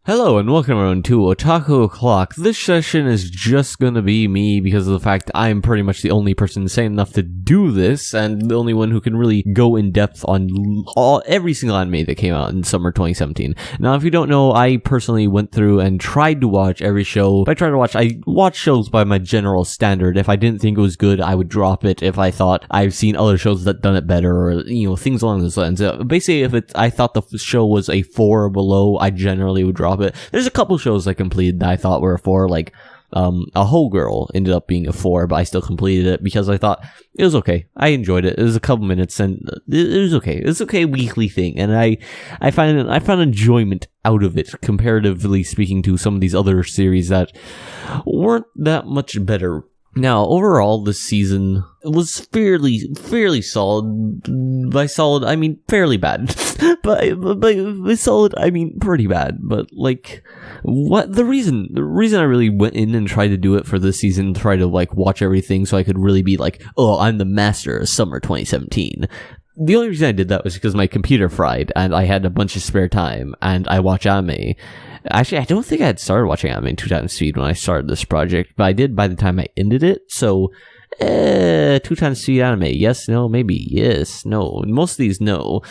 Hello and welcome everyone to Otaku O'Clock. This session is just gonna be me because of the fact I'm pretty much the only person sane enough to do this and the only one who can really go in depth on every single anime that came out in summer 2017. Now if you don't know, I personally went through and tried to watch every show. I watched shows by my general standard. If I didn't think it was good, I would drop it. If I thought I've seen other shows that done it better or, things along those lines. Basically, if I thought the show was a 4 or below, I generally would drop it. There's a couple shows I completed that I thought were a 4, like A Whole Girl ended up being a 4, but I still completed it because I thought it was okay. I enjoyed it. It was a couple minutes and it was okay. It was okay weekly thing, and I found enjoyment out of it, comparatively speaking to some of these other series that weren't that much better. Now, overall, this season was fairly solid. By solid, I mean fairly bad. by solid, I mean pretty bad. But the reason I really went in and tried to do it for this season, try to watch everything, so I could really be I'm the master of summer 2017. The only reason I did that was because my computer fried and I had a bunch of spare time and I watch anime. Actually, I don't think I had started watching anime in 2 times speed when I started this project, but I did by the time I ended it, so 2 times speed anime, yes, no, maybe, yes, no, most of these no,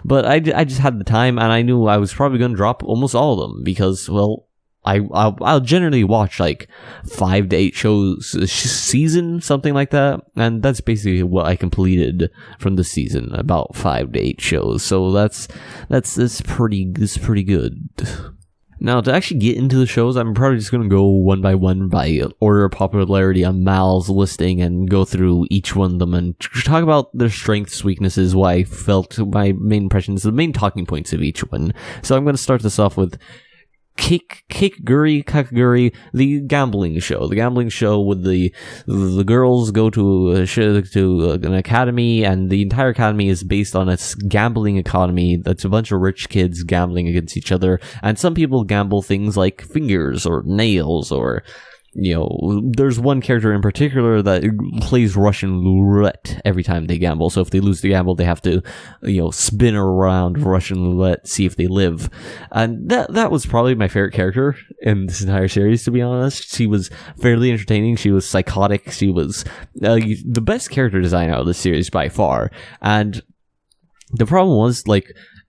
but I just had the time and I knew I was probably going to drop almost all of them because, well, I'll generally watch 5 to 8 shows a season, something like that, and that's basically what I completed from the season, about 5 to 8 shows. So that's pretty good. Now, to actually get into the shows, I'm probably just going to go one by one by order of popularity on Mal's listing and go through each one of them and talk about their strengths, weaknesses, why I felt my main impressions, the main talking points of each one. So I'm going to start this off with Kakaguri, the gambling show. The gambling show with the girls go to an academy, and the entire academy is based on a gambling economy. That's a bunch of rich kids gambling against each other, and some people gamble things like fingers or nails or... there's one character in particular that plays Russian roulette every time they gamble. So if they lose the gamble, they have to, spin around Russian roulette, see if they live. And that was probably my favorite character in this entire series, to be honest. She was fairly entertaining. She was psychotic. She was the best character design out of this series by far. And the problem was,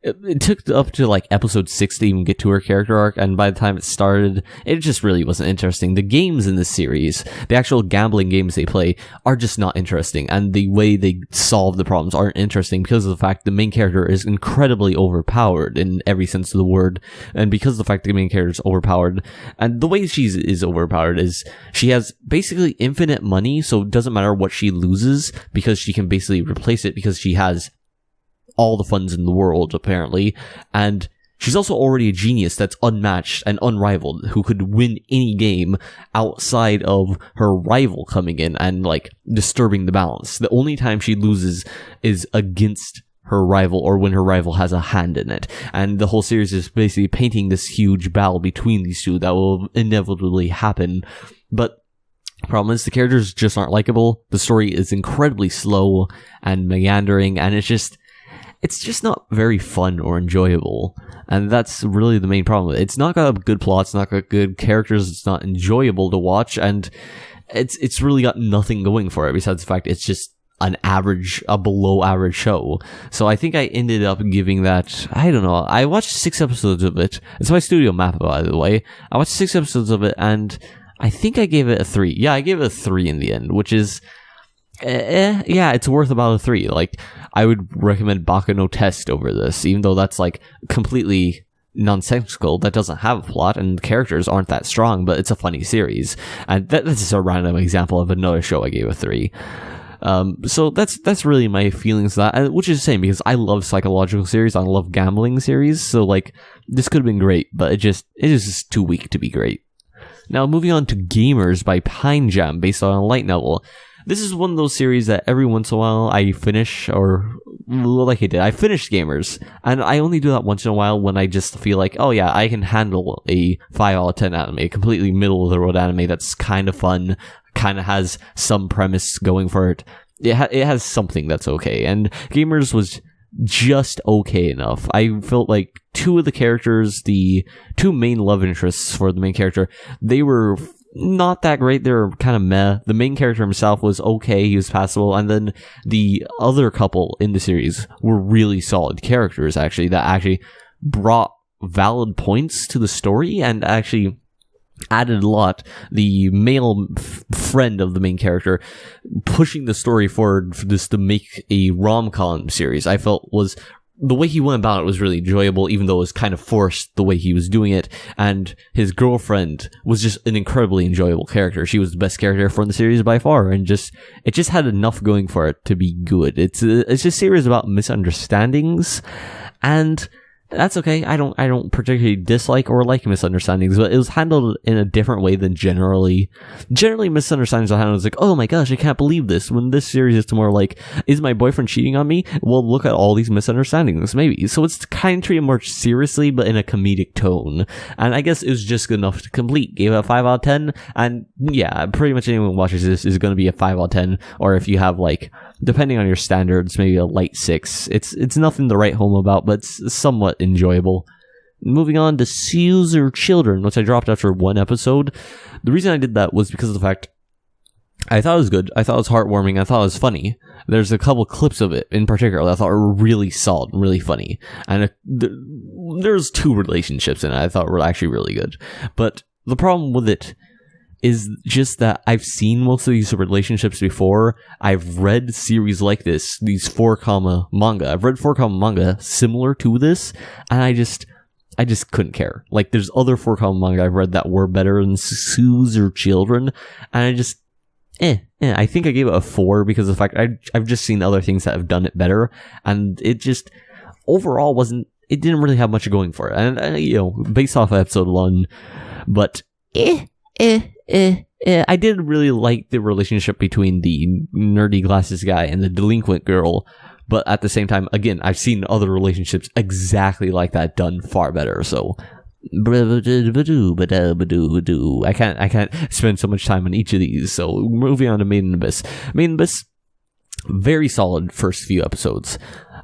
it took up to episode 6 to even get to her character arc, and by the time it started, it just really wasn't interesting. The games in this series, the actual gambling games they play, are just not interesting, and the way they solve the problems aren't interesting because of the fact the main character is incredibly overpowered in every sense of the word, and because of the fact the main character is overpowered, and the way she is overpowered is she has basically infinite money, so it doesn't matter what she loses because she can basically replace it because she has all the funds in the world, apparently, and she's also already a genius that's unmatched and unrivaled, who could win any game outside of her rival coming in and, disturbing the balance. The only time she loses is against her rival or when her rival has a hand in it, and the whole series is basically painting this huge battle between these two that will inevitably happen, but problem is the characters just aren't likable. The story is incredibly slow and meandering, and it's just not very fun or enjoyable, and that's really the main problem. It's not got a good plot, it's not got good characters, it's not enjoyable to watch, and it's really got nothing going for it besides the fact it's just a below average show. So I think I ended up giving that, I don't know, I watched 6 episodes of it. It's my studio map, by the way. I watched 6 episodes of it, and I think I gave it a 3. Yeah, I gave it a 3 in the end, which is... yeah, it's worth about a 3. I would recommend Baka no Test over this, even though that's completely nonsensical. That doesn't have a plot and the characters aren't that strong, but it's a funny series. And that's just a random example of another show I gave a 3. So that's really my feelings of that, which is the same because I love psychological series, I love gambling series, so this could have been great, but it is just too weak to be great. Now moving on to Gamers by Pine Jam, based on a light novel. This is one of those series that every once in a while I finish, or I finished Gamers, and I only do that once in a while when I just feel oh yeah, I can handle a 5 out of 10 anime, a completely middle of the road anime that's kind of fun, kind of has some premise going for it. It has something that's okay, and Gamers was just okay enough. I felt like two of the characters, the two main love interests for the main character, they were not that great. They were kind of meh. The main character himself was okay, he was passable, and then the other couple in the series were really solid characters, actually, that actually brought valid points to the story and actually added a lot. The male friend of the main character pushing the story forward for this to make a rom-com series, I felt was the way he went about it was really enjoyable, even though it was kind of forced the way he was doing it. And his girlfriend was just an incredibly enjoyable character. She was the best character from the series by far, and it just had enough going for it to be good. It's a series about misunderstandings, and that's okay. I don't particularly dislike or like misunderstandings, but it was handled in a different way than generally misunderstandings are handled as like, oh my gosh, I can't believe this. When this series is more like, is my boyfriend cheating on me? Well, look at all these misunderstandings, maybe. So it's kind of treated more seriously, but in a comedic tone. And I guess it was just good enough to complete. Gave it a 5 out of 10. And yeah, pretty much anyone who watches this is going to be a 5 out of 10. Or if you have like, depending on your standards, maybe a light 6. It's nothing to write home about, but it's somewhat enjoyable. Moving on to Caesar Children, which I dropped after one episode. The reason I did that was because of the fact I thought it was good. I thought it was heartwarming. I thought it was funny. There's a couple clips of it in particular that I thought were really solid and really funny. And there's 2 relationships in it I thought were actually really good. But the problem with it is just that I've seen most of these relationships before. I've read series like this, these 4-comma manga. I've read 4-comma manga similar to this, and I just couldn't care. Like, there's other 4-comma manga I've read that were better than Caesar Children, and I just, I think I gave it a 4 because of the fact I've just seen other things that have done it better, and it just, overall it didn't really have much going for it. And, based off of episode 1, but, I did really like the relationship between the nerdy glasses guy and the delinquent girl, but at the same time, again, I've seen other relationships exactly like that done far better, so I can't spend so much time on each of these. So moving on to Made in Abyss. Made in Abyss, very solid first few episodes.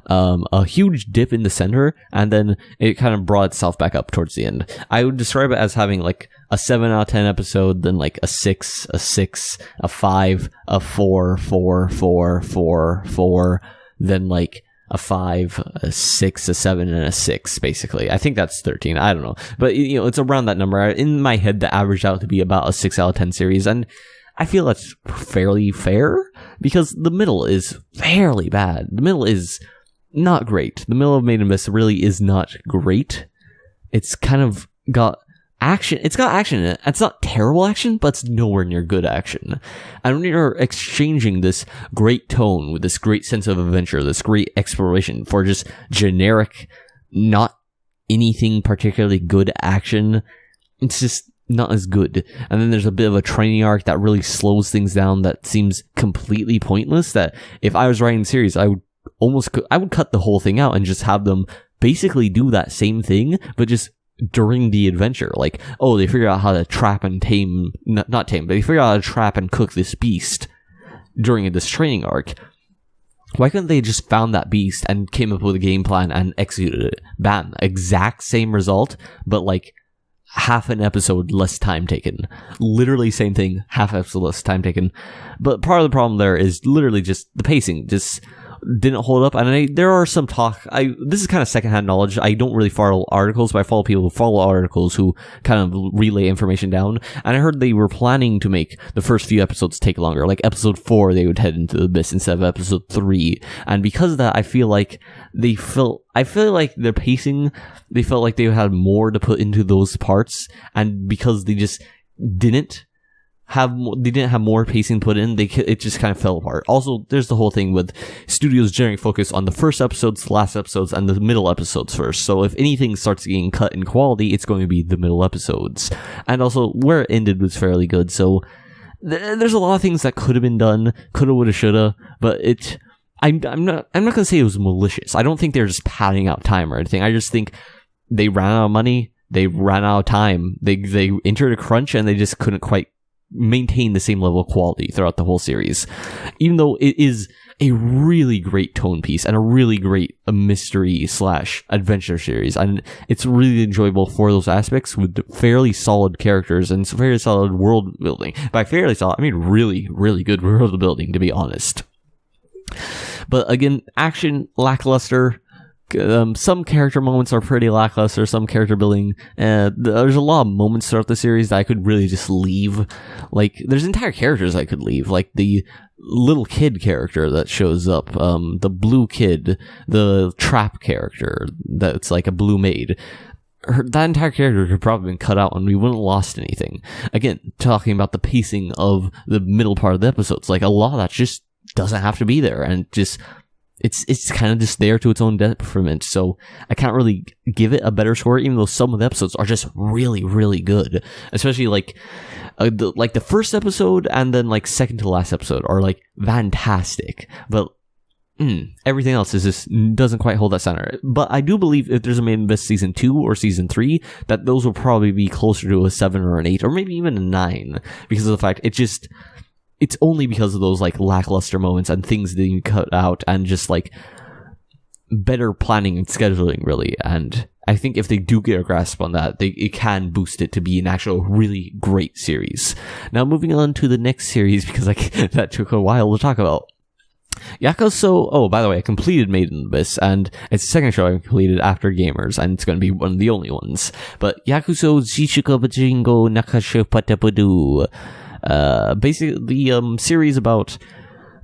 A huge dip in the center, and then it kind of brought itself back up towards the end. I would describe it as having like a 7 out of 10 episode, then like a 6, a 5, a 4, 4, 4, 4, 4, then like a 5, a 6, a 7, and a 6, basically. I think that's 13. I don't know. But, it's around that number. In my head, that averaged out to be about a 6 out of 10 series, and I feel that's fairly fair, because the middle is fairly bad. The middle is not great. The middle of Made in Abyss really is not great. It's kind of got action. It's got action in it. It's not terrible action, but it's nowhere near good action. And when you're exchanging this great tone with this great sense of adventure, this great exploration for just generic, not anything particularly good action, it's just not as good. And then there's a bit of a training arc that really slows things down that seems completely pointless, that if I was writing the series, I would cut the whole thing out and just have them basically do that same thing, but just during the adventure. Like, oh, they figure out how to trap and tame, not tame, but they figure out how to trap and cook this beast during this training arc. Why couldn't they just found that beast and came up with a game plan and executed it? Bam. Exact same result, but like half an episode less time taken. Literally same thing, half episode less time taken. But part of the problem there is literally just the pacing just didn't hold up. And there are some talk, this is kind of secondhand knowledge. I don't really follow articles, but I follow people who follow articles who kind of relay information down. And I heard they were planning to make the first few episodes take longer. Like episode 4, they would head into the abyss instead of episode 3. And because of that, I feel like their pacing, they felt like they had more to put into those parts. And because they just didn't have more pacing put in, it just kind of fell apart. Also, there's the whole thing with studios generally focus on the first episodes, last episodes, and the middle episodes first. So if anything starts getting cut in quality, it's going to be the middle episodes. And also, where it ended was fairly good. So there's a lot of things that could have been done, coulda, woulda, shoulda, but I'm not gonna say it was malicious. I don't think they're just padding out time or anything. I just think they ran out of money, they ran out of time, they entered a crunch, and they just couldn't quite maintain the same level of quality throughout the whole series, even though it is a really great tone piece and a really great mystery / adventure series, and it's really enjoyable for those aspects with fairly solid characters and very solid world building. By fairly solid, I mean really, really good world building, to be honest. But again, action lackluster. Some character moments are pretty lackluster, some character building. There's a lot of moments throughout the series that I could really just leave. Like, there's entire characters I could leave, like the little kid character that shows up, the blue kid, the trap character that's like a blue maid. That entire character could probably been cut out and we wouldn't have lost anything. Again, talking about the pacing of the middle part of the episodes, like a lot of that just doesn't have to be there, and just it's kind of just there to its own detriment. So I can't really give it a better score, even though some of the episodes are just really, really good. Especially like the first episode and then like second to last episode are like fantastic. But everything else is just doesn't quite hold that center. But I do believe if there's a Made in Abyss season 2 or season 3, that those will probably be closer to a 7 or an 8 or maybe even a 9, because of the fact it's only because of those like lackluster moments and things that you cut out and just like better planning and scheduling, really. And I think if they do get a grasp on that, it can boost it to be an actual really great series. Now moving on to the next series, because that took a while to talk about. Yakuso. Oh, by the way, I completed Made in Abyss, and it's the second show I completed after Gamers, and it's going to be one of the only ones. But Yakuso Jishuka Bajingo Nakashu Patapudu. Basically the series about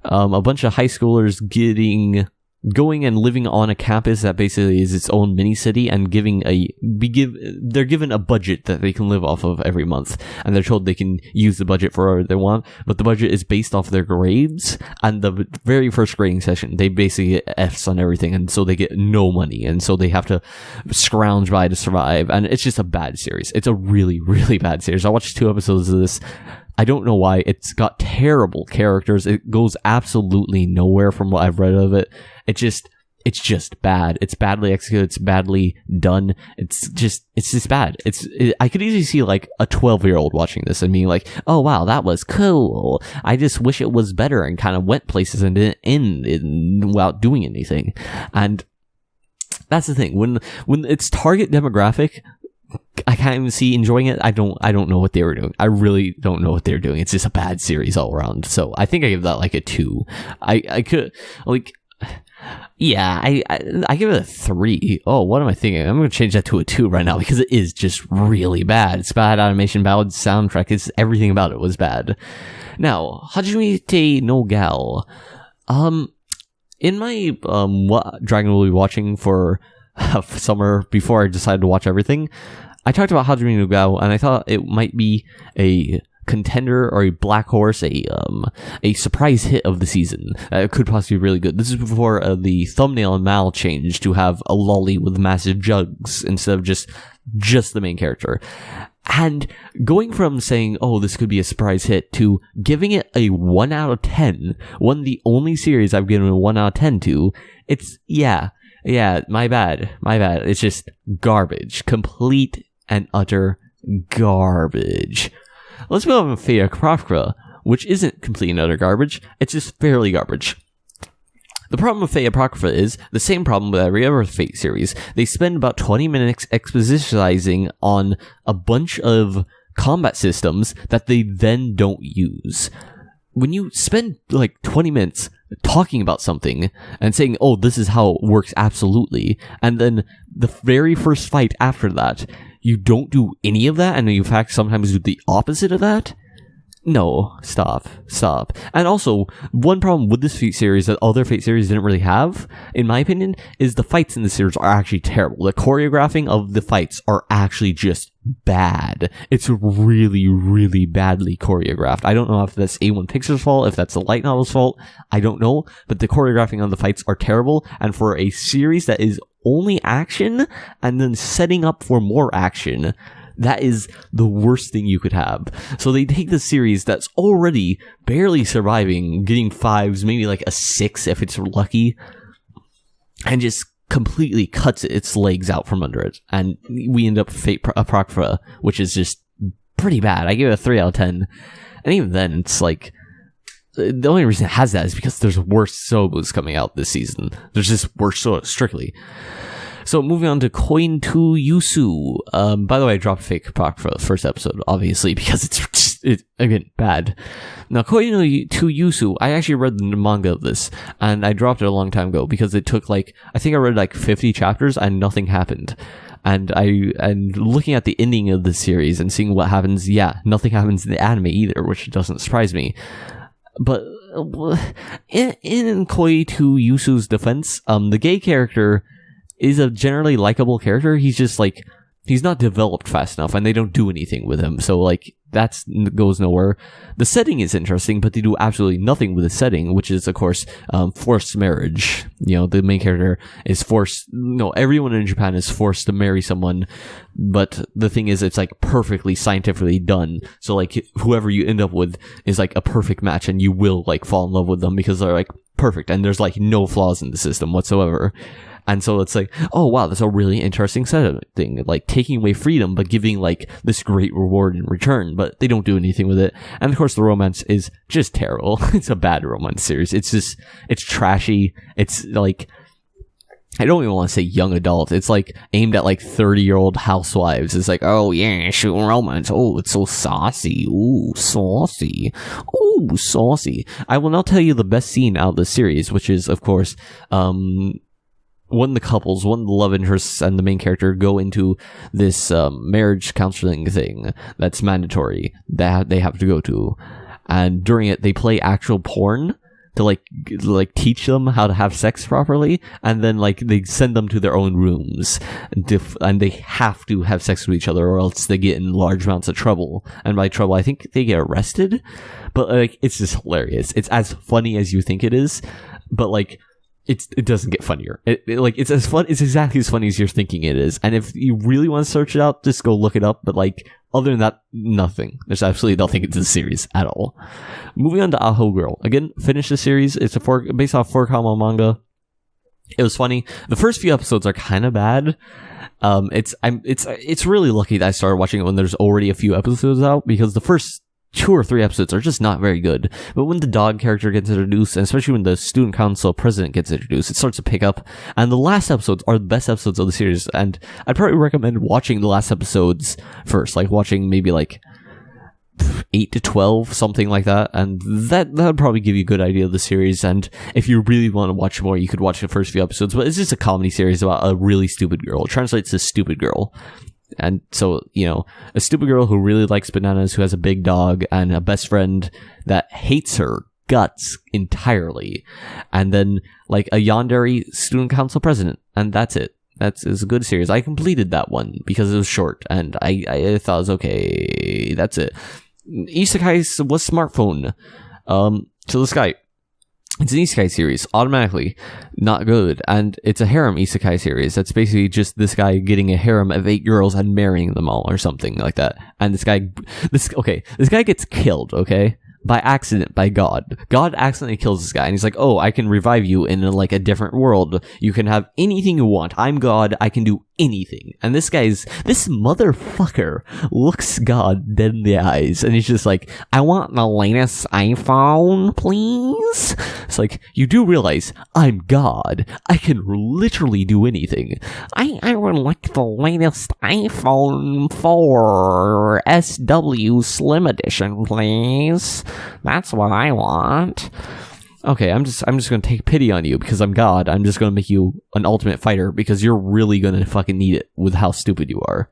a bunch of high schoolers going and living on a campus that basically is its own mini city, and they're given a budget that they can live off of every month, and they're told they can use the budget for whatever they want, but the budget is based off their grades, and the very first grading session they basically get Fs on everything, and so they get no money, and so they have to scrounge by to survive, and it's just a bad series. It's a really, really bad series. I watched 2 episodes of this. I don't know why. It's got terrible characters. It goes absolutely nowhere from what I've read of it. It's just bad. It's badly executed. It's badly done. It's just bad. I could easily see like a 12-year-old watching this and being like, "Oh wow, that was cool. I just wish it was better," and kind of went places and didn't end without doing anything. And that's the thing. When it's target demographic, I can't even see enjoying it. I don't know what they were doing. I really don't know what they're doing. It's just a bad series all around. So I think I give that like a 2. I could like, yeah, I give it a 3. Oh, what am I thinking? I'm going to change that to a 2 right now, because it is just really bad. It's bad animation, bad soundtrack. It's everything about it was bad. Now, Hajimete no Gal. In my what Dragon will be watching for summer before I decided to watch everything, I talked about Hajime no Gal, and I thought it might be a contender or a black horse, a surprise hit of the season. It could possibly be really good. This is before the thumbnail and Mal changed to have a lolly with massive jugs instead of just the main character. And going from saying, oh, this could be a surprise hit, to giving it a 1 out of 10, one of the only series I've given a 1 out of 10 to, it's, yeah, my bad. It's just garbage. Complete and utter garbage. Let's move on to Fate Apocrypha, which isn't complete and utter garbage. It's just fairly garbage. The problem with Fate Apocrypha is the same problem with every other Fate series. They spend about 20 minutes expositionizing on a bunch of combat systems that they then don't use. When you spend like 20 minutes talking about something and saying, oh, this is how it works absolutely, and then the very first fight after that, you don't do any of that, and in fact sometimes do the opposite of that? No, stop. And also, one problem with this Fate series that other Fate series didn't really have, in my opinion, is the fights in the series are actually terrible. The choreographing of the fights are actually just bad. It's really, really badly choreographed. I don't know if that's A1 Pictures' fault, if that's the light novel's fault, I don't know, but the choreographing of the fights are terrible, and for a series that is only action, and then setting up for more action, that is the worst thing you could have. So they take this series that's already barely surviving, getting 5s, maybe like a 6 if it's lucky, and just completely cuts its legs out from under it. And we end up with Fate Apocrypha, which is just pretty bad. I give it a 3 out of 10. And even then, it's like, the only reason it has that is because there's worse sobos coming out this season. There's just worse sobos, strictly. So moving on to Coin to Yusu. By the way, I dropped fake proc for the first episode, obviously, because it's again, bad. Now, Coin to Yusu, I actually read the manga of this, and I dropped it a long time ago because it took I think I read 50 chapters and nothing happened. And looking at the ending of the series and seeing what happens, nothing happens in the anime either, which doesn't surprise me. But in Koi to Yusu's defense, the gay character is a generally likable character. He's just he's not developed fast enough, and they don't do anything with him. So that goes nowhere. The setting is interesting, but they do absolutely nothing with the setting, which is, of course, forced marriage. The main character is forced. Everyone in Japan is forced to marry someone, but the thing is, it's perfectly scientifically done. So whoever you end up with is a perfect match, and you will fall in love with them because they're perfect, and there's no flaws in the system whatsoever. And so it's oh wow, that's a really interesting thing. Taking away freedom, but giving this great reward in return, but they don't do anything with it. And of course, the romance is just terrible. It's a bad romance series. It's trashy. It's I don't even want to say young adult. It's aimed at 30-year-old housewives. It's oh yeah, shoot romance. Oh, it's so saucy. Ooh, saucy. Ooh, saucy. I will now tell you the best scene out of the series, which is, of course, one of the love interests and the main character go into this marriage counseling thing that's mandatory that they have to go to, and during it they play actual porn to teach them how to have sex properly, and then they send them to their own rooms and they have to have sex with each other or else they get in large amounts of trouble. And by trouble, I think they get arrested, but it's just hilarious. It's as funny as you think it is, but it doesn't get funnier. It's as fun. It's exactly as funny as you're thinking it is. And if you really want to search it out, just go look it up. But other than that, nothing. There's absolutely nothing into the series at all. Moving on to Aho Girl. Again, finished the series. It's based off 4-kama manga. It was funny. The first few episodes are kind of bad. It's really lucky that I started watching it when there's already a few episodes out, because the first 2 or 3 episodes are just not very good. But when the dog character gets introduced, and especially when the student council president gets introduced, it starts to pick up. And the last episodes are the best episodes of the series. And I'd probably recommend watching the last episodes first, watching maybe 8 to 12, something like that. And that would probably give you a good idea of the series. And if you really want to watch more, you could watch the first few episodes. But it's just a comedy series about a really stupid girl. It translates to stupid girl. And so, a stupid girl who really likes bananas, who has a big dog, and a best friend that hates her guts entirely. And then, a yandere student council president. And that's it. It's a good series. I completed that one because it was short, and I thought it was okay. That's it. Isekai was smartphone. So this guy, it's an isekai series, automatically not good, and it's a harem isekai series. That's basically just this guy getting a harem of 8 girls and marrying them all, or something like that. And this guy gets killed, okay? By accident, by God. God accidentally kills this guy, and he's oh, I can revive you in a different world. You can have anything you want. I'm God. I can do anything. And this motherfucker looks God dead in the eyes, and he's just I want the latest iPhone, please. It's you do realize I'm God. I can literally do anything. I would like the latest iPhone 4 SW Slim Edition, please. That's what I want. Okay, I'm just gonna take pity on you because I'm God. I'm just gonna make you an ultimate fighter because you're really gonna fucking need it with how stupid you are.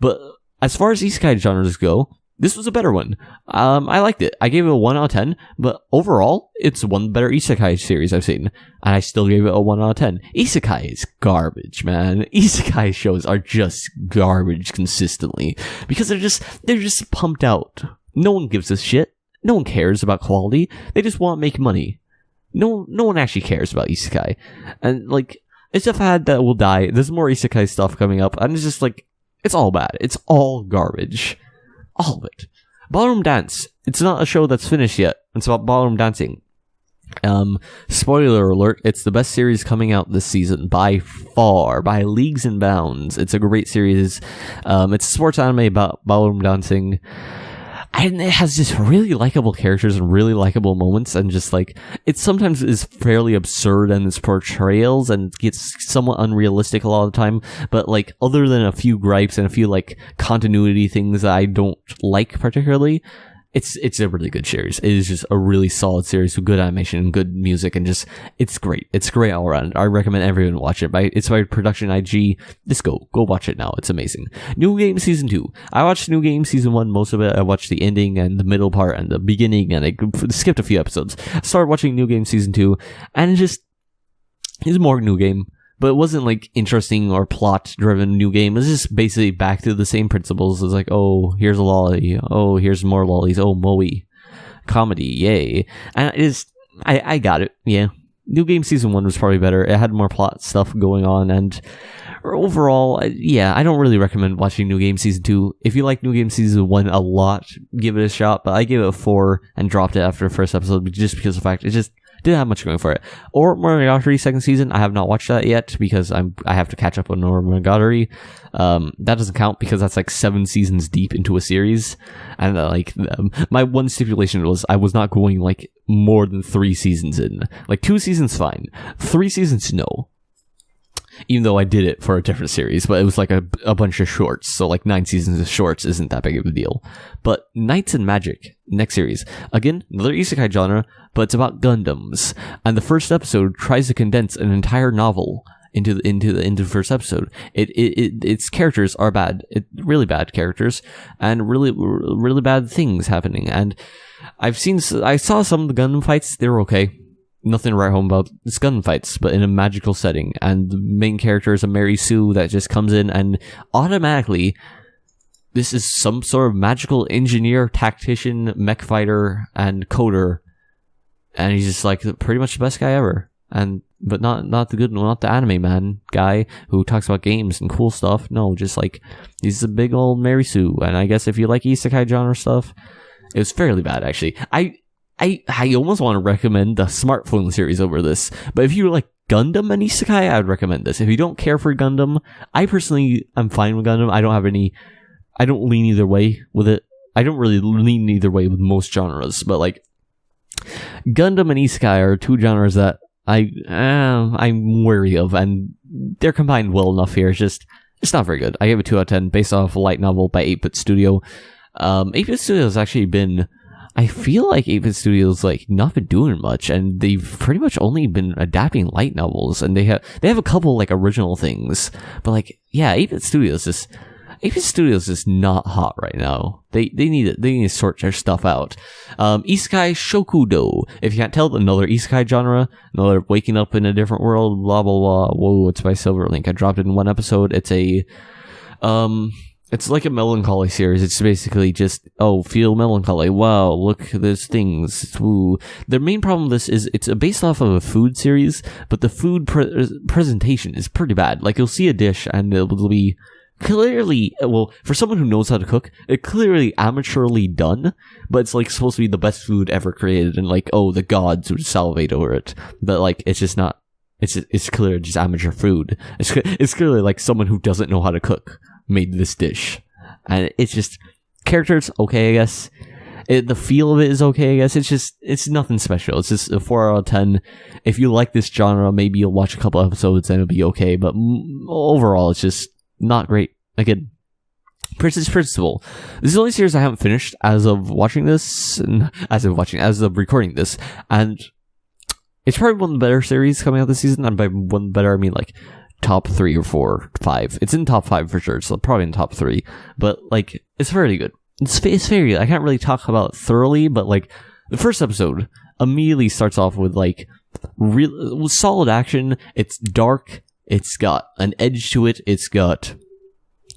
But as far as isekai genres go, this was a better one. I liked it. I gave it a 1 out of 10, but overall, it's one of the better isekai series I've seen, and I still gave it a 1 out of 10. Isekai is garbage, man. Isekai shows are just garbage consistently because they're just pumped out. No one gives a shit. No one cares about quality. They just want to make money. No one actually cares about isekai. And, it's a fad that will die. There's more isekai stuff coming up, and it's just, it's all bad. It's all garbage. All of it. Ballroom Dance. It's not a show that's finished yet. It's about ballroom dancing. Spoiler alert, it's the best series coming out this season by far, by leagues and bounds. It's a great series. It's a sports anime about ballroom dancing. And it has just really likable characters and really likable moments, and just like it sometimes is fairly absurd in its portrayals and gets somewhat unrealistic a lot of the time. But like, other than a few gripes and a few like continuity things that I don't like particularly, it's a really good series. It is just a really solid series with good animation and good music, and just it's great. It's great all around. I recommend everyone watch it. It's by Production IG. Just go watch it now. It's amazing. New Game Season 2. I watched New Game Season 1, most of it. I watched the ending and the middle part and the beginning, and I skipped a few episodes. I started watching New Game Season 2, and it's more New Game. But it wasn't like interesting or plot driven New Game. It was just basically back to the same principles. It's like, oh, here's a lolly. Oh, here's more lollies. Oh, moe. Comedy, yay. And I got it, yeah. New Game Season 1 was probably better. It had more plot stuff going on, and overall, yeah, I don't really recommend watching New Game Season 2. If you like New Game Season 1 a lot, give it a shot, but I gave it a 4 and dropped it after the first episode just because of the fact it just didn't have much going for it. Or Monogatari second season, I have not watched that yet because I have to catch up on Monogatari. That doesn't count because that's like 7 seasons deep into a series, and my one stipulation was I was not going like more than 3 seasons in. Like 2 seasons, fine. 3 seasons, no. Even though I did it for a different series, but it was like a bunch of shorts, so like 9 seasons of shorts isn't that big of a deal. But Knights and Magic, next series. Again, another isekai genre, but it's about Gundams. And the first episode tries to condense an entire novel into the first episode. Its characters are bad. Really bad characters, and really bad things happening. And I saw some of the Gundam fights, they were okay. Nothing to write home about. It's gunfights, but in a magical setting. And the main character is a Mary Sue that just comes in and automatically, this is some sort of magical engineer, tactician, mech fighter, and coder. And he's just like pretty much the best guy ever. But not the good, not the anime man guy who talks about games and cool stuff. No, just like, he's a big old Mary Sue. And I guess if you like isekai genre stuff, it was fairly bad actually. I almost want to recommend the Smartphone series over this, but if you like Gundam and isekai, I would recommend this. If you don't care for Gundam, I personally am fine with Gundam. I don't lean either way with it. I don't really lean either way with most genres, but like Gundam and isekai are 2 genres that I'm wary of, and they're combined well enough here. It's not very good. I give it 2 out of 10 based off a light novel by 8-Bit Studio. 8-Bit Studio has actually been, I feel like 8-Bit Studios like not been doing much, and they've pretty much only been adapting light novels, and they have a couple like original things, but like, yeah, 8-Bit Studios is not hot right now. They need to sort their stuff out. Isekai Shokudo. If you can't tell, another isekai genre, another waking up in a different world, blah blah blah. Whoa, it's by Silverlink. I dropped it in 1 episode. It's like a melancholy series. It's basically just, feel melancholy. Wow, look, there's things. Ooh. The main problem with this is it's based off of a food series, but the food presentation is pretty bad. Like, you'll see a dish and it'll be clearly, for someone who knows how to cook, it's clearly amateurly done, but it's like supposed to be the best food ever created, and like, the gods would salivate over it. But like, it's just not. It's clearly just amateur food. It's clearly like someone who doesn't know how to cook made this dish, and it's just characters okay, I guess. The feel of it is okay, I guess. It's nothing special. It's just a 4 out of 10. If you like this genre, maybe you'll watch a couple episodes and it'll be okay, but overall it's just not great. Again, Princess Principal. This is the only series I haven't finished as of watching this, and as of recording this, and it's probably one of the better series coming out this season. And by one better, I mean like top 3 or 4, 5. It's in top 5 for sure, so probably in top 3. But like, it's fairly good. It's very good. I can't really talk about it thoroughly, but like, the first episode immediately starts off with like real solid action. It's dark. It's got an edge to it. It's got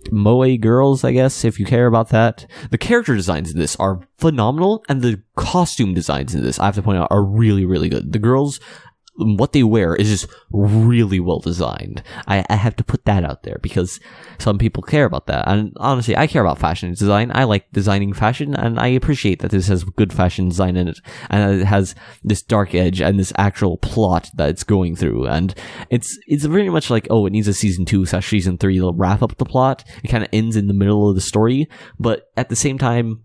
moe girls, I guess, if you care about that. The character designs in this are phenomenal, and the costume designs in this, I have to point out, are really, really good. The girls, what they wear is just really well designed. I have to put that out there because some people care about that. And honestly, I care about fashion design. I like designing fashion, and I appreciate that this has good fashion design in it, and it has this dark edge and this actual plot that it's going through. And it's very much like, it needs a season 2/season 3 to wrap up the plot. It kind of ends in the middle of the story, but at the same time,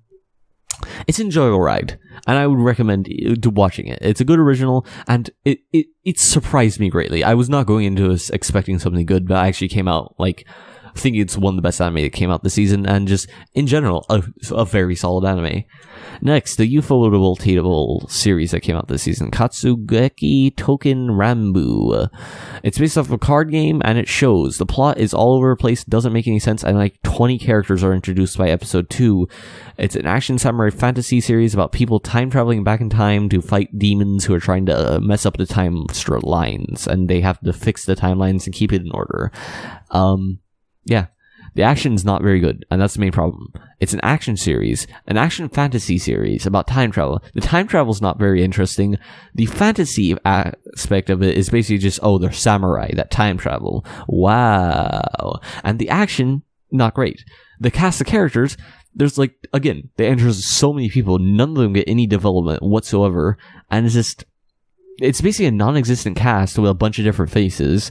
It's an enjoyable ride, and I would recommend to watching it. It's a good original, and it surprised me greatly. I was not going into this expecting something good, but I actually came out like thinking it's one of the best anime that came out this season, and just in general a very solid anime. Next, the ufotable series that came out this season, Katsugeki Token Rambu. It's based off of a card game, and it shows. The plot is all over the place, doesn't make any sense, and like 20 characters are introduced by episode 2. It's an action samurai fantasy series about people time traveling back in time to fight demons who are trying to mess up the time lines, and they have to fix the timelines and keep it in order. Yeah. The action's not very good, and that's the main problem. It's an action series, an action fantasy series about time travel. The time travel's not very interesting. The fantasy aspect of it is basically just, oh, they're samurai that time travel. Wow. And the action, not great. The cast of characters, there's like, again, they introduce so many people, none of them get any development whatsoever, and it's basically a non-existent cast with a bunch of different faces.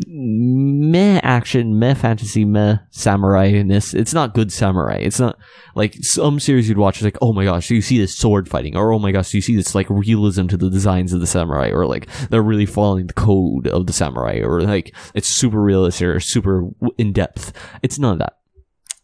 Meh action, meh fantasy, meh samurai-ness. It's not good samurai. It's not like some series you'd watch. It's like, oh my gosh, do you see this sword fighting? Or oh my gosh, do you see this like realism to the designs of the samurai? Or like they're really following the code of the samurai? Or like it's super realistic or super in depth. It's none of that.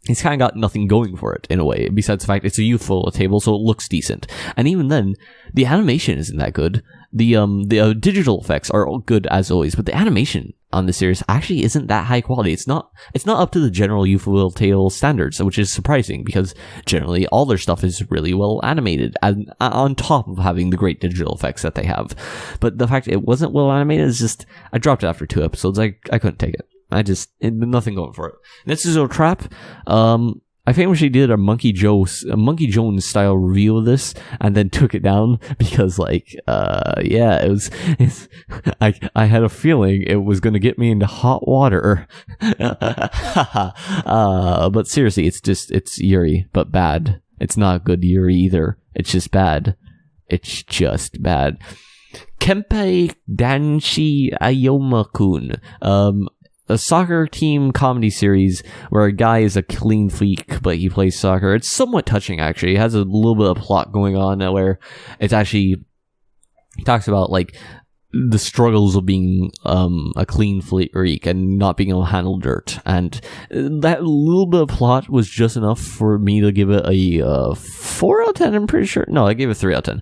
It's kind of got nothing going for it in a way, besides the fact it's a youthful table, so it looks decent. And even then, the animation isn't that good. The digital effects are all good as always, but the animation on the series actually isn't that high quality. It's not up to the general youthful tale standards, which is surprising because generally all their stuff is really well animated, and on top of having the great digital effects that they have. But the fact it wasn't well animated is just, I dropped it after 2 episodes. I couldn't take it. Nothing going for it. This is a trap. I famously did a Monkey Jones style review of this, and then took it down because, yeah, I had a feeling it was going to get me into hot water. But seriously, it's Yuri, but bad. It's not good Yuri either. It's just bad. It's just bad. Kempei Danshi Ayoma-kun. A soccer team comedy series where a guy is a clean freak, but he plays soccer. It's somewhat touching, actually. It has a little bit of plot going on where it's actually talks about like the struggles of being a clean freak and not being able to handle dirt. And that little bit of plot was just enough for me to give it a 4 out of 10, I'm pretty sure. No, I gave it 3 out of 10.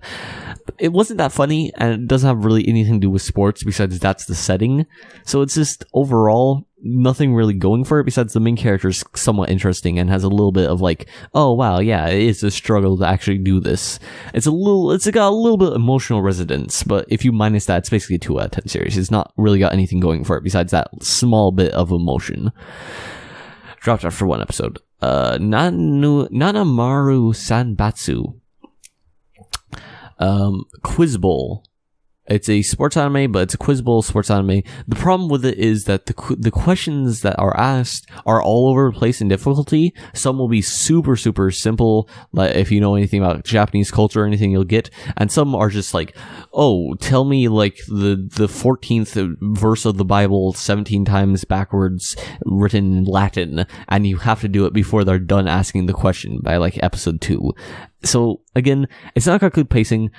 It wasn't that funny, and it doesn't have really anything to do with sports besides that's the setting. So it's just overall nothing really going for it besides the main character is somewhat interesting and has a little bit of like, oh wow, yeah, it is a struggle to actually do this. It's got a little bit of emotional resonance, but if you minus that, it's basically a 2 out of 10 series. It's not really got anything going for it besides that small bit of emotion. Dropped after 1 episode. Nanamaru Sanbatsu. Quiz Bowl. It's a sports anime, but it's a quiz bowl sports anime. The problem with it is that the questions that are asked are all over the place in difficulty. Some will be super, super simple, like if you know anything about Japanese culture or anything you'll get, and some are just like, oh, tell me like the 14th verse of the Bible 17 times backwards written in Latin, and you have to do it before they're done asking the question by like episode 2. So again, it's not got good pacing.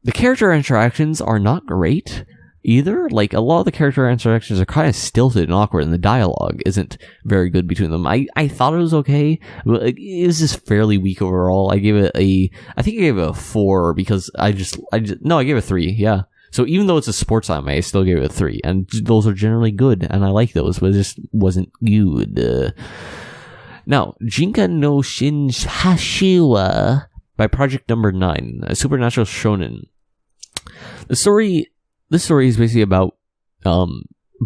The character interactions are not great either. Like, a lot of the character interactions are kind of stilted and awkward, and the dialogue isn't very good between them. I thought it was okay, but it was just fairly weak overall. I gave it a 4 because I gave it 3, yeah. So even though it's a sports anime, I still gave it a 3, and those are generally good, and I like those, but it just wasn't good. Now, Jinka no Shin Hashiwa by Project Number 9, a supernatural shonen. This story is basically about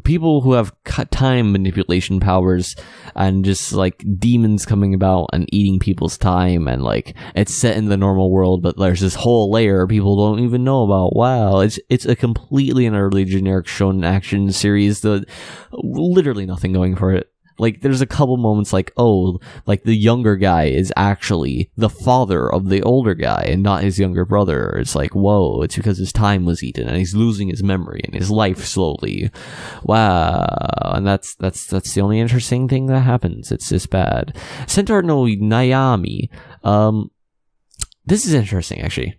people who have time manipulation powers and just like demons coming about and eating people's time, and like it's set in the normal world, but there's this whole layer people don't even know about. Wow, it's a completely and utterly generic shonen action series that literally nothing going for it. Like, there's a couple moments like, oh, like the younger guy is actually the father of the older guy and not his younger brother. It's like, whoa, it's because his time was eaten and he's losing his memory and his life slowly. Wow. And that's the only interesting thing that happens. It's just bad. Centaur no Nayami. this is interesting, actually.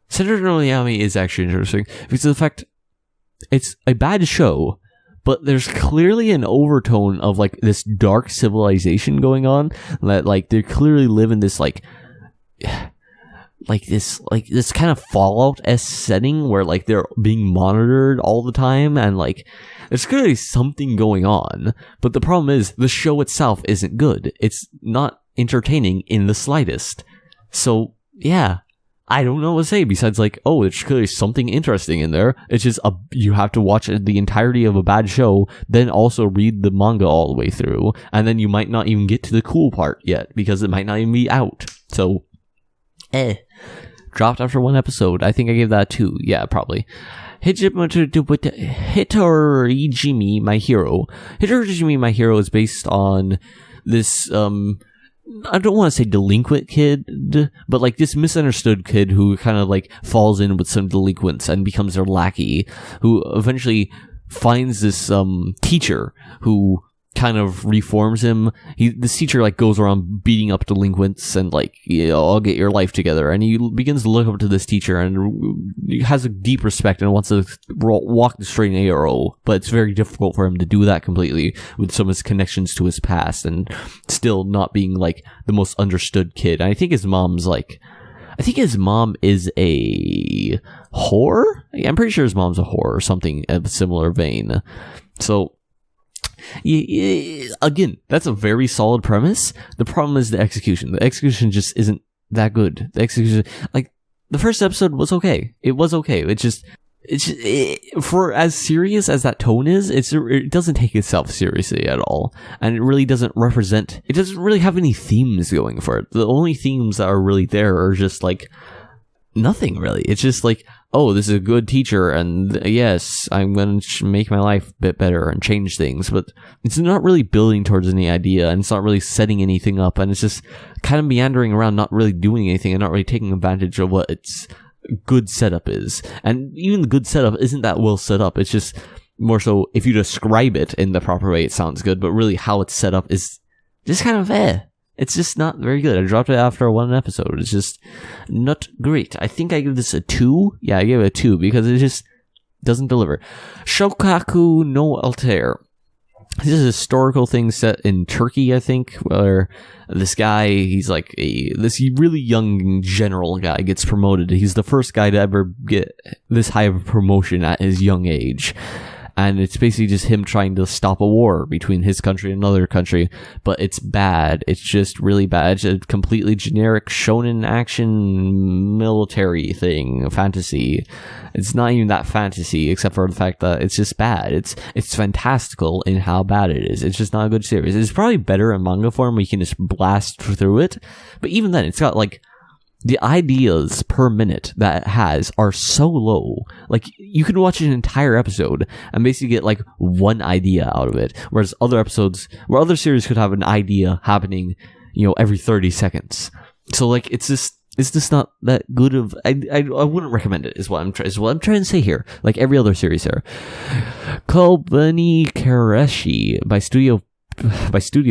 Centered on Miami is actually interesting because of the fact it's a bad show, but there's clearly an overtone of like this dark civilization going on that like they clearly live in this like this kind of Fallout-esque setting where like they're being monitored all the time, and like there's clearly something going on. But the problem is the show itself isn't good. It's not entertaining in the slightest. So yeah, I don't know what to say besides like, oh, there's clearly something interesting in there. It's just you have to watch the entirety of a bad show, then also read the manga all the way through, and then you might not even get to the cool part yet because it might not even be out. So dropped after one episode. I think I gave that a 2. Yeah, probably. Hitorijimi, My Hero. Hitorijimi, My Hero is based on this, I don't want to say delinquent kid, but like this misunderstood kid who kind of like falls in with some delinquents and becomes their lackey, who eventually finds this teacher who kind of reforms him. This teacher like goes around beating up delinquents and like, I'll get your life together. And he begins to look up to this teacher and has a deep respect and wants to walk the straight and narrow. But it's very difficult for him to do that completely with some of his connections to his past and still not being like the most understood kid. And I think his mom is a whore. I'm pretty sure his mom's a whore or something of a similar vein. So again, that's a very solid premise. The problem is the execution. The execution just isn't that good. The execution, like, the first episode was okay. It was okay. For as serious as that tone is, it doesn't take itself seriously at all. And it really doesn't really have any themes going for it. The only themes that are really there are just like nothing really. It's just like, oh, this is a good teacher, and yes, I'm going to make my life a bit better and change things, but it's not really building towards any idea, and it's not really setting anything up, and it's just kind of meandering around, not really doing anything, and not really taking advantage of what its good setup is. And even the good setup isn't that well set up. It's just more so, if you describe it in the proper way, it sounds good, but really how it's set up is just kind of It's just not very good. I dropped it after one episode. It's just not great. I think I give this a 2. Yeah, I gave it a 2 because it just doesn't deliver. Shokaku no Altair. This is a historical thing set in Turkey, I think, where this guy, he's like this really young general guy gets promoted. He's the first guy to ever get this high of a promotion at his young age. And it's basically just him trying to stop a war between his country and another country. But it's bad. It's just really bad. It's a completely generic shonen action military thing, fantasy. It's not even that fantasy, except for the fact that it's just bad. It's fantastical in how bad it is. It's just not a good series. It's probably better in manga form where you can just blast through it. But even then, it's got like, the ideas per minute that it has are so low. Like, you can watch an entire episode and basically get like one idea out of it. Whereas other series could have an idea happening, every 30 seconds. So like, it's just not that good of, I wouldn't recommend it is what I'm trying to say here. Like every other series here. Kobani Kareshi by Studio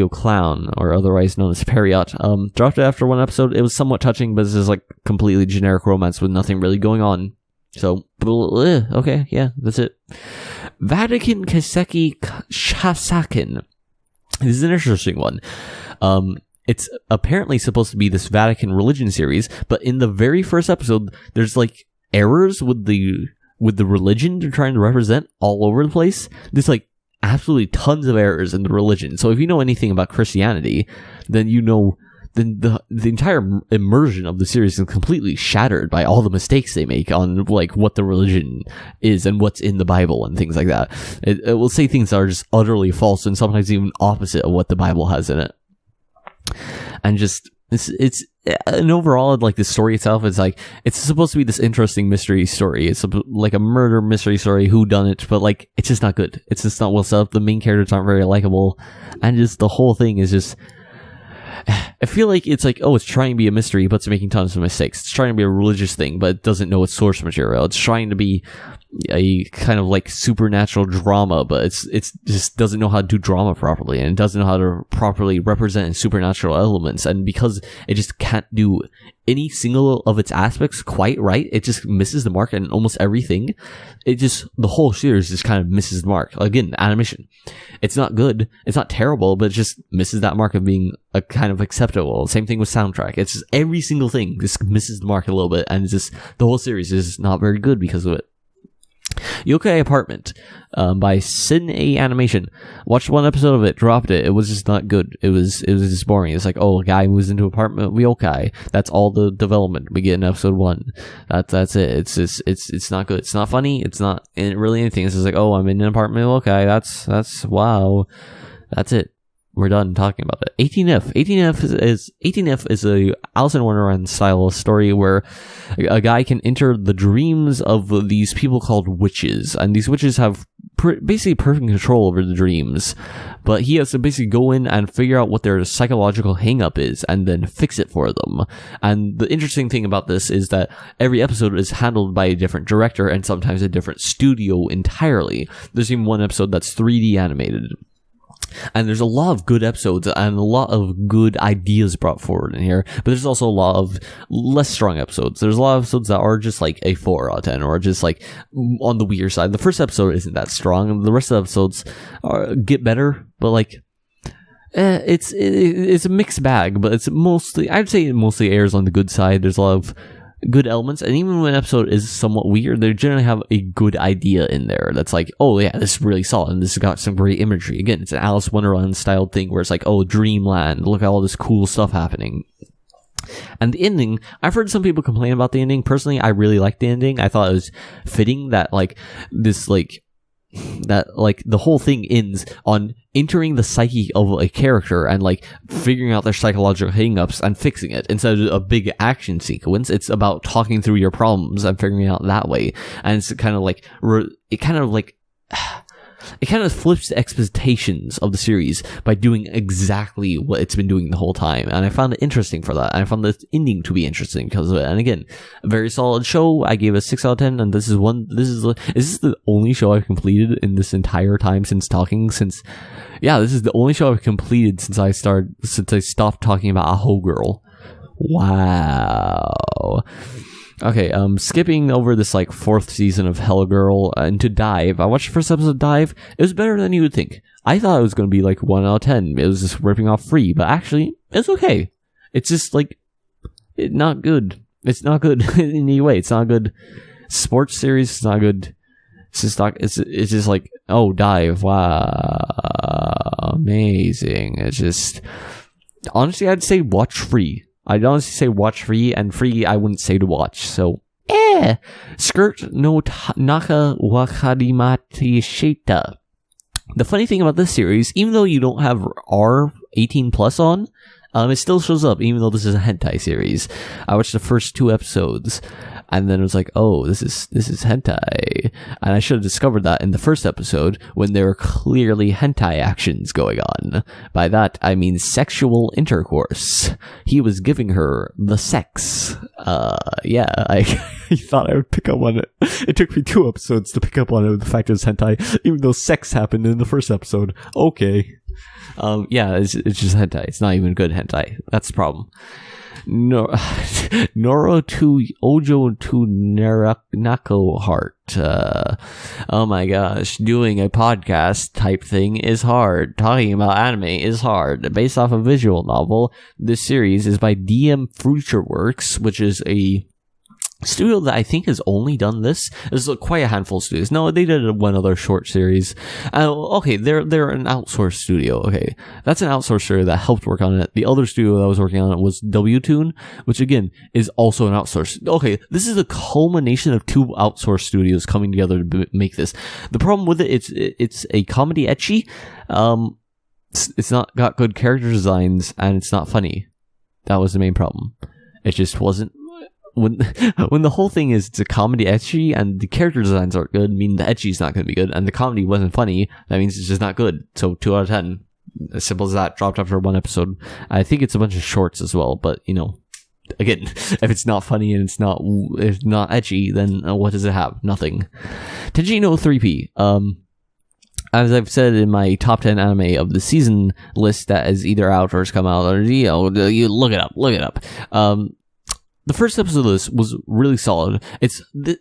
Clown, or otherwise known as Periot. Dropped it after one episode. It was somewhat touching, but it's just like completely generic romance with nothing really going on. So, okay, yeah, that's it. Vatican Kaseki Shasakin. This is an interesting one. It's apparently supposed to be this Vatican religion series, but in the very first episode, there's like errors with the religion they're trying to represent all over the place. There's like absolutely tons of errors in the religion. So if you know anything about Christianity, then the entire immersion of the series is completely shattered by all the mistakes they make on like what the religion is and what's in the Bible and things like that. It will say things that are just utterly false and sometimes even opposite of what the Bible has in it. And just it's and overall, like, the story itself is like, it's supposed to be this interesting mystery story. It's like a murder mystery story, whodunit, but like, it's just not good. It's just not well set up. The main characters aren't very likable, and just the whole thing is just, I feel like it's like, oh, it's trying to be a mystery, but it's making tons of mistakes. It's trying to be a religious thing, but it doesn't know its source material. It's trying to be a kind of like supernatural drama, but it's just doesn't know how to do drama properly, and it doesn't know how to properly represent supernatural elements, and because it just can't do any single of its aspects quite right, it just misses the mark in almost everything. The whole series just kind of misses the mark. Again, animation, it's not good, it's not terrible, but it just misses that mark of being a kind of acceptable. Same thing with soundtrack. It's just every single thing just misses the mark a little bit, and it's just the whole series is not very good because of it. Yokai Apartment by Sin A Animation. Watched one episode of it, dropped it. It was just not good. It was just boring. It's like, oh, a guy moves into an apartment with yokai. That's all the development we get in episode 1. That's it. It's not good. It's not funny. It's not really anything. It's just like, oh, I'm in an apartment with yokai. That's wow. That's it. We're done talking about it. 18F. 18F is a Alice in Wonderland style story where a guy can enter the dreams of these people called witches, and these witches have basically perfect control over the dreams, but he has to basically go in and figure out what their psychological hang-up is and then fix it for them. And the interesting thing about this is that every episode is handled by a different director and sometimes a different studio entirely. There's even one episode that's 3D animated. And there's a lot of good episodes and a lot of good ideas brought forward in here, but there's also a lot of less strong episodes. There's a lot of episodes that are just like a 4 out of 10 or just like on the weaker side. The first episode isn't that strong. The rest of the episodes get better, but like it's a mixed bag, but I'd say it mostly airs on the good side. There's a lot of good elements, and even when an episode is somewhat weird, they generally have a good idea in there that's like, oh yeah, this is really solid, and this has got some great imagery. Again, it's an Alice Wonderland style thing where it's like, oh, dreamland, look at all this cool stuff happening. And the ending, I've heard some people complain about the ending. Personally, I really liked the ending. I thought it was fitting that the whole thing ends on entering the psyche of a character and like figuring out their psychological hang-ups and fixing it. Instead of a big action sequence, it's about talking through your problems and figuring it out that way. And it's kind of like it kind of flips the expectations of the series by doing exactly what it's been doing the whole time. And I found it interesting for that. And I found the ending to be interesting because of it. And again, a very solid show. I gave it a 6 out of 10. And is this the only show I've completed in this entire time since talking? This is the only show I've completed since I stopped talking about Aho Girl. Wow. Okay, skipping over this like 4th season of Hell Girl into Dive. I watched the first episode of Dive. It was better than you would think. I thought it was going to be like 1 out of 10. It was just ripping off Free, but actually, it's okay. It's just like, not good. It's not good in any way. It's not a good sports series. It's not good. It's just like, oh, Dive. Wow. Amazing. It's just, honestly, I'd say watch Free. I'd honestly say watch Free, and Free I wouldn't say to watch, so Skirt no Naka Wakarimate Shita. The funny thing about this series, even though you don't have R18 plus on, it still shows up, even though this is a hentai series. I watched the first 2 episodes, and then it was like, oh, this is hentai. And I should have discovered that in the first episode when there were clearly hentai actions going on. By that, I mean sexual intercourse. He was giving her the sex. I thought I would pick up on it. It took me 2 episodes to pick up on it, the fact it was hentai, even though sex happened in the first episode. Okay. It's just hentai. It's not even good hentai. That's the problem. Noro to Ojo to Nako Heart. Oh my gosh, doing a podcast type thing is hard. Talking about anime is hard. Based off a visual novel, this series is by DM Futureworks, which is a studio that I think has only done this. There's quite a handful of studios. No, they did one other short series. Okay, they're an outsourced studio. Okay, that's an outsourced studio that helped work on it. The other studio that was working on it was WToon, which again is also an outsourced. Okay, this is a culmination of 2 outsourced studios coming together to make this. The problem with it, it's a comedy ecchi. It's not got good character designs, and it's not funny. That was the main problem. It just wasn't. When the whole thing is it's a comedy ecchi and the character designs aren't good, meaning the ecchi is not going to be good, and the comedy wasn't funny, that means it's just not good. So 2 out of 10. As simple as that. Dropped after 1 episode. I think it's a bunch of shorts as well, but again, if it's not funny and it's not edgy, then what does it have? Nothing. Tenchi no 3P. As I've said in my top 10 anime of the season list that is either out or has come out, or you look it up. The first episode of this was really solid.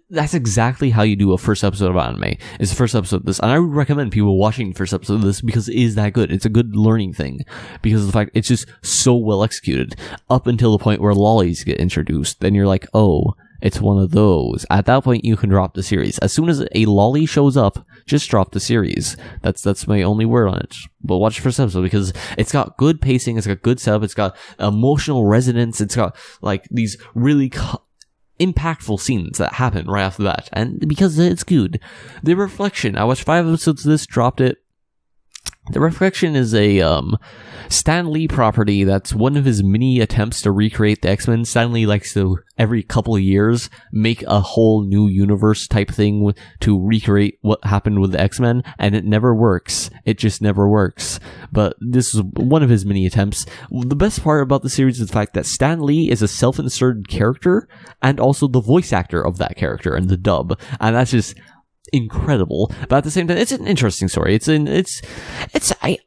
That's exactly how you do a first episode of anime. It's the first episode of this, and I would recommend people watching the first episode of this because it is that good. It's a good learning thing because of the fact it's just so well executed up until the point where lollies get introduced. Then you're like, oh, it's one of those. At that point, you can drop the series. As soon as a lolly shows up, just drop the series. That's my only word on it. But watch the first episode because it's got good pacing, it's got good setup, it's got emotional resonance, it's got like these really impactful scenes that happen right off the bat. And because it's good. The Reflection. I watched 5 episodes of this, dropped it. The Reflection is a Stan Lee property that's one of his many attempts to recreate the X-Men. Stan Lee likes to, every couple of years, make a whole new universe type thing to recreate what happened with the X-Men, and it never works. It just never works. But this is one of his many attempts. The best part about the series is the fact that Stan Lee is a self-inserted character, and also the voice actor of that character and the dub. And that's just incredible, but at the same time, it's an interesting story.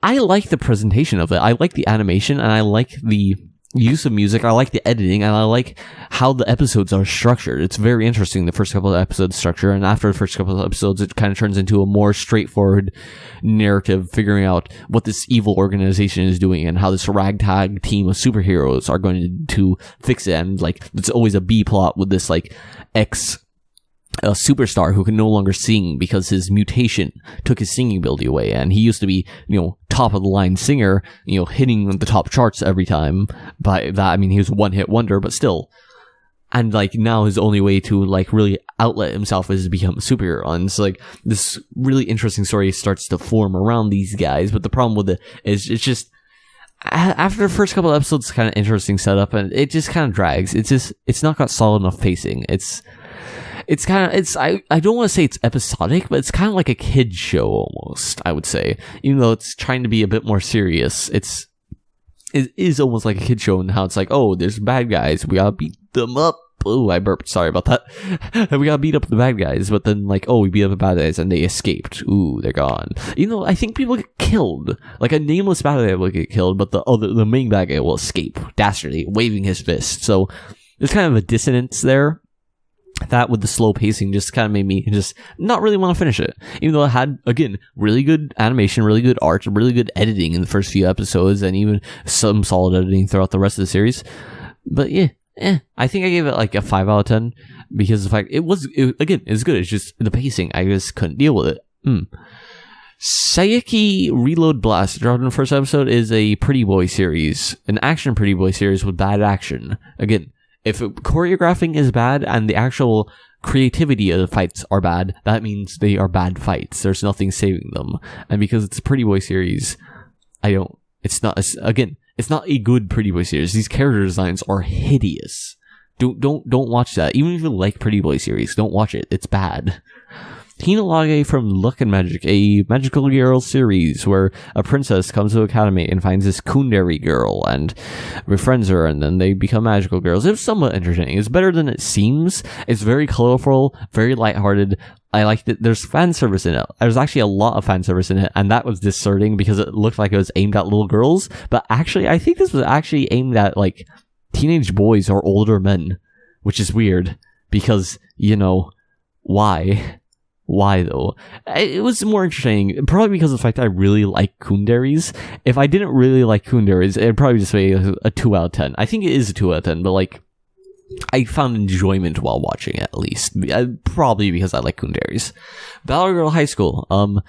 I like the presentation of it. I like the animation, and I like the use of music. I like the editing, and I like how the episodes are structured. It's very interesting, the first couple of episodes structure, and after the first couple of episodes, it kind of turns into a more straightforward narrative, figuring out what this evil organization is doing and how this ragtag team of superheroes are going to fix it. And like, it's always a B plot with this like a superstar who can no longer sing because his mutation took his singing ability away, and he used to be, top of the line singer, hitting the top charts every time. By that, I mean he was a one-hit wonder, but still. And like now his only way to like really outlet himself is to become a superhero. And it's like this really interesting story starts to form around these guys, but the problem with it is it's just after the first couple of episodes, kind of interesting setup, and it just kind of drags. It's not got solid enough pacing. I don't want to say it's episodic, but it's kind of like a kid show almost, I would say. Even though it's trying to be a bit more serious, it is almost like a kid show in how it's like, oh, there's bad guys, we gotta beat them up. Oh, I burped, sorry about that. We gotta beat up the bad guys, but then like, oh, we beat up the bad guys and they escaped. Ooh, they're gone. I think people get killed. Like a nameless bad guy will get killed, but the main bad guy will escape, dastardly, waving his fist. So there's kind of a dissonance there. That with the slow pacing just kind of made me just not really want to finish it. Even though it had, again, really good animation, really good art, really good editing in the first few episodes, and even some solid editing throughout the rest of the series. But yeah, I think I gave it like a 5 out of 10 because of the fact it was good. It's just the pacing. I just couldn't deal with it. Saiki Reload Blast, dropped in the first episode, is a pretty boy series. An action pretty boy series with bad action. Again, if choreographing is bad and the actual creativity of the fights are bad, that means they are bad fights. There's nothing saving them. And because it's a pretty boy series, it's not a good pretty boy series. These character designs are hideous. Don't watch that. Even if you like pretty boy series, don't watch it. It's bad. Hinalage from Luck and Magic, a magical girl series where a princess comes to academy and finds this kunderi girl and befriends her, and then they become magical girls. It's somewhat entertaining. It's better than it seems. It's very colorful, very lighthearted. I liked it. There's fan service in it. There's actually a lot of fan service in it, and that was disconcerting because it looked like it was aimed at little girls, but actually I think this was actually aimed at like teenage boys or older men, which is weird because, why? Why though? It was more interesting, probably because of the fact that I really like kunderis. If I didn't really like kunderis, it'd probably just be a 2 out of 10. I think it is a 2 out of 10, but like, I found enjoyment while watching it, at least. Probably because I like kunderis. Battle Girl High School,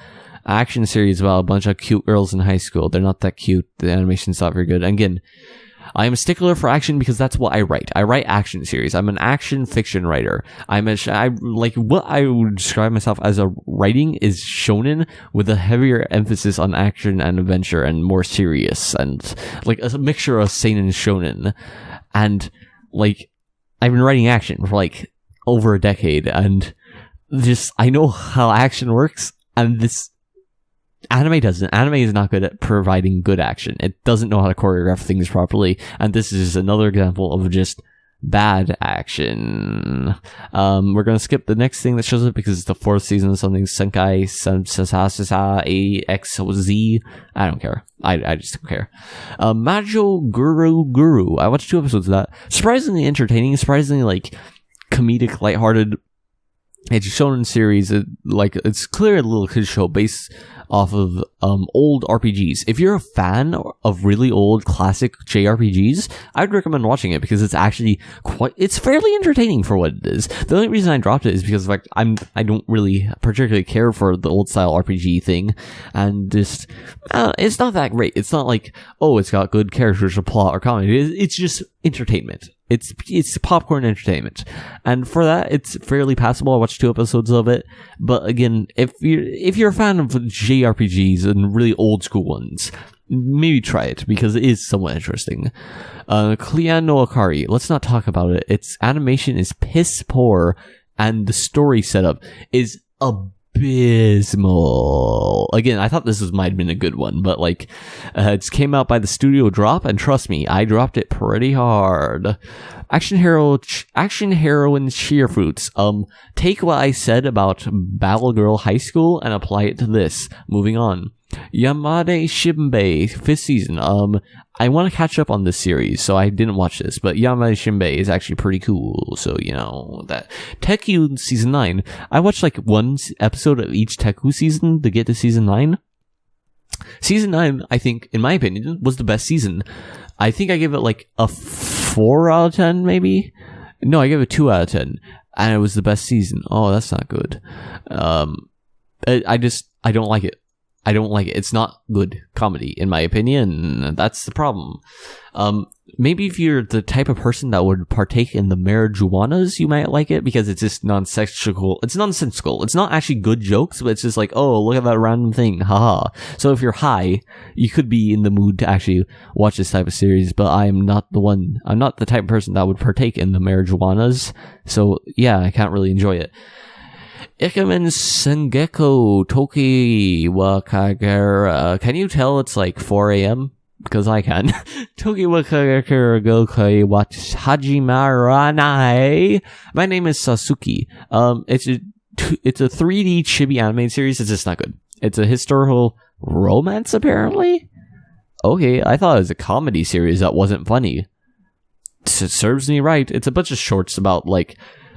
action series about a bunch of cute girls in high school. They're not that cute. The animation's not very good. And again, I am a stickler for action because that's what I write. I write action series. I'm an action fiction writer. What I would describe myself as a writing is shonen with a heavier emphasis on action and adventure and more serious and like a mixture of seinen and shonen. And like, I've been writing action for like over a decade, and just I know how action works, and this anime doesn't. Anime is not good at providing good action. It doesn't know how to choreograph things properly, and this is another example of just bad action. We're gonna skip the next thing that shows up because it's the 4th season of something Senkai AXZ. I don't care. I just don't care. Majo Guru. I watched 2 episodes of that. Surprisingly entertaining, surprisingly like comedic, lighthearted. It's a shonen series. It's clearly a little kid show based off of old RPGs. If you're a fan of really old classic JRPGs, I'd recommend watching it because it's actually it's fairly entertaining for what it is. The only reason I dropped it is because like I don't really particularly care for the old style RPG thing, and just it's not that great. It's not like, oh, it's got good characters or plot or comedy. It's just entertainment. It's popcorn entertainment, and for that it's fairly passable. I watched 2 episodes of it, but again, if you're a fan of JRPGs and really old school ones, maybe try it because it is somewhat interesting. Clean no Akari, let's not talk about it. Its animation is piss poor, and the story setup is abysmal. Again, I thought this might have been a good one, but like it came out by the studio drop, and trust me, I dropped it pretty hard. Action heroine cheer fruits. Take what I said about Battle Girl High School and apply it to this. Moving on. Yamade Shimbei, 5th season. I want to catch up on this series, so I didn't watch this, but Yamade Shimbei is actually pretty cool, so you know that. Teku season 9. I watched like 1 episode of each Teku season to get to season 9. Season 9, I think, in my opinion, was the best season. I think I gave it like a 4 out of 10, maybe? No, I gave it 2 out of 10, and it was the best season. Oh, that's not good. I don't like it. I don't like it. It's not good comedy, in my opinion. That's the problem. Maybe if you're the type of person that would partake in the marijuanas, you might like it because it's just nonsensical. It's nonsensical. It's not actually good jokes, but it's just like, oh, look at that random thing. Haha. So if you're high, you could be in the mood to actually watch this type of series, but I'm not the one. I'm not the type of person that would partake in the marijuanas. So yeah, I can't really enjoy it. Ikemen Sengeko Toki wa Kagera. Can you tell it's like 4 a.m.? Because I can. Toki wa Kagera Gokai wa Hajimaranai. My name is Sasuke. It's a 3D chibi anime series. It's just not good. It's a historical romance, apparently? Okay, I thought it was a comedy series that wasn't funny. It serves me right. It's a bunch of shorts about, like,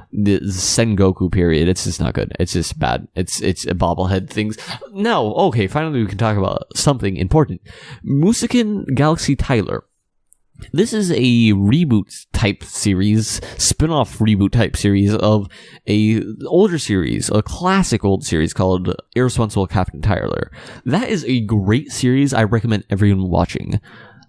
the Sengoku period. It's just not good. It's just bad. It's a bobblehead things. Now, okay, finally we can talk about something important. Musakin Galaxy Tyler. This is a reboot type series, spin-off reboot type series of a older series, a classic old series called Irresponsible Captain Tyler. That is a great series. I recommend everyone watching.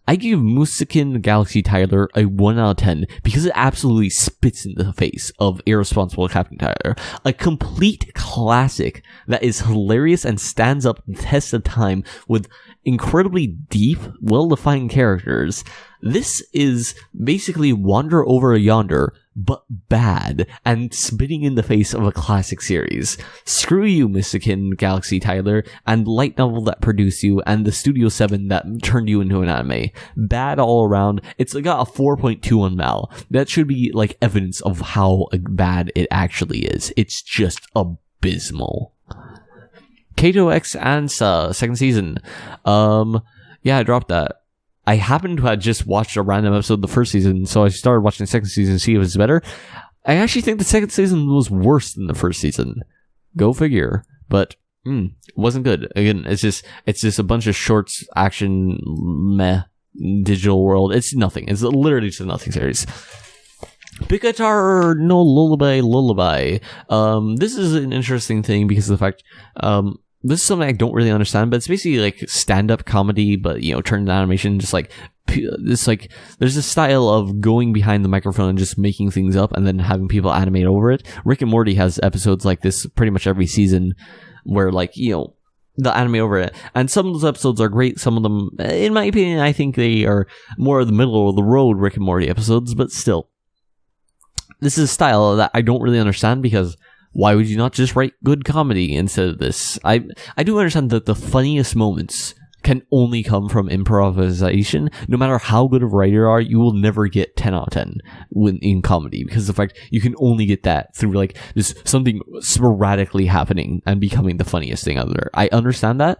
I give Musakin Galaxy Tyler a 1 out of 10 because it absolutely spits in the face of Irresponsible Captain Tyler. A complete classic that is hilarious and stands up the test of time with incredibly deep, well-defined characters. This is basically Wander Over Yonder, but bad, and spitting in the face of a classic series. Screw you, Musakin Galaxy Tyler, and Light Novel that produced you, and the Studio 7 that turned you into an anime. Bad all around. It's got a 4.2 on Mal. That should be like evidence of how bad it actually is. It's just abysmal. Kato X Ansa, 2nd season. Yeah, I dropped that. I happened to have just watched a random episode of the 1st season, so I started watching the 2nd season to see if it was better. I actually think the 2nd season was worse than the 1st season. Go figure. But, it wasn't good. Again, it's just a bunch of shorts, action, meh, digital world. It's nothing. It's literally just a nothing series. Pikatar no Lullaby. This is an interesting thing because of the fact, this is something I don't really understand, but it's basically like stand-up comedy, but you know, turned into animation. Just like it's like there's a style of going behind the microphone and just making things up, and then having people animate over it. Rick and Morty has episodes like this pretty much every season, where like you know they'll animate over it, and some of those episodes are great. Some of them, in my opinion, I think they are more of the middle of the road Rick and Morty episodes, but still, this is a style that I don't really understand because. Why would you not just write good comedy instead of this? I do understand that the funniest moments can only come from improvisation. No matter how good of a writer you are, you will never get 10 out of 10 in comedy, because the fact you can only get that through like just something sporadically happening and becoming the funniest thing out there. I understand that,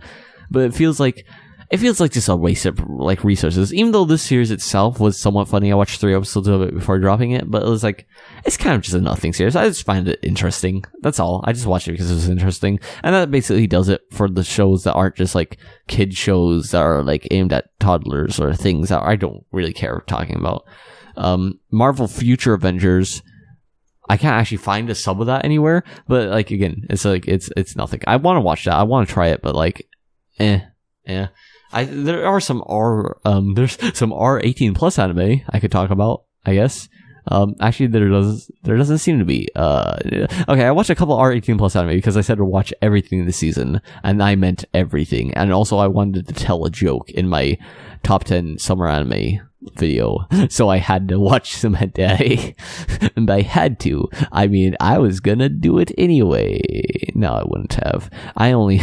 but it feels like just a waste of like resources. Even though this series itself was somewhat funny, I watched 3 episodes of it before dropping it, but it was like, it's kind of just a nothing series. I just find it interesting. That's all. I just watched it because it was interesting, and that basically does it for the shows that aren't just like kid shows that are like aimed at toddlers or things that I don't really care talking about. Marvel Future Avengers, I can't actually find a sub of that anywhere, but like again, it's like it's nothing. I want to watch that. I want to try it, but like, yeah. There are some there's some R18 plus anime I could talk about, I guess. Actually, there doesn't seem to be. Okay, I watched a couple R18 plus anime because I said to watch everything this season, and I meant everything. And also, I wanted to tell a joke in my top 10 summer anime video, so I had to watch some hentai. And by had to, I mean I was gonna do it anyway. No, I wouldn't have. I only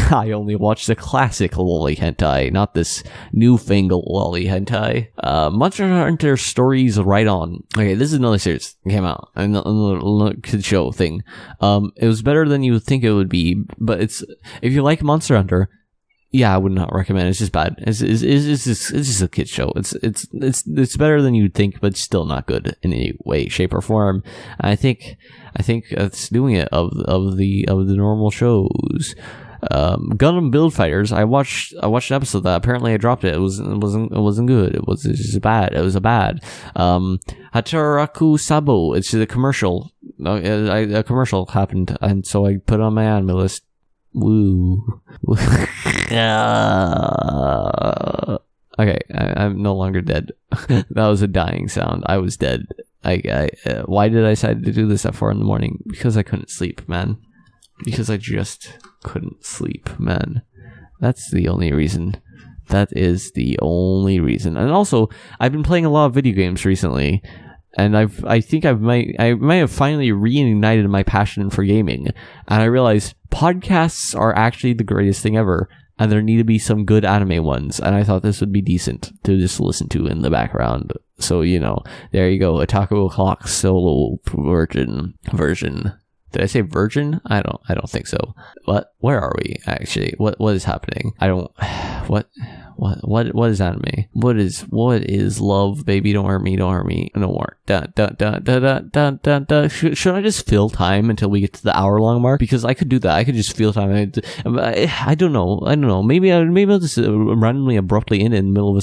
watched the classic lolly hentai, not this newfangled lolly hentai. Monster Hunter Stories Right On. Okay, this is another series that came out, another kid show thing. It was better than you would think it would be, but if you like Monster Hunter, yeah, I would not recommend it. It's just bad. It's just a kid's show. It's better than you'd think, but still not good in any way, shape, or form. I think it's doing it of the normal shows. Gundam Build Fighters. I watched an episode of that. Apparently, I dropped it. It wasn't good. It was just bad. It was a bad. Hataraku Sabo. It's a commercial. A commercial happened, and so I put it on my anime list. Woo. Okay, I'm no longer dead. That was a dying sound. I was dead. Why did I decide to do this at 4 a.m? Because I couldn't sleep, man. Because I just couldn't sleep, man. That's the only reason. That is the only reason. And also, I've been playing a lot of video games recently, and I think I might have finally reignited my passion for gaming. And I realized podcasts are actually the greatest thing ever, and there need to be some good anime ones. And I thought this would be decent to just listen to in the background. So, there you go. Otaku O'Clock solo version. Did I say virgin? I don't think so. What? Where are we actually? What is happening? What is anime? What is love, baby? Don't hurt me. No more. Should I just fill time until we get to the hour-long mark? Because I could do that. I could just fill time. I don't know. Maybe I'll just randomly abruptly end it in the middle of a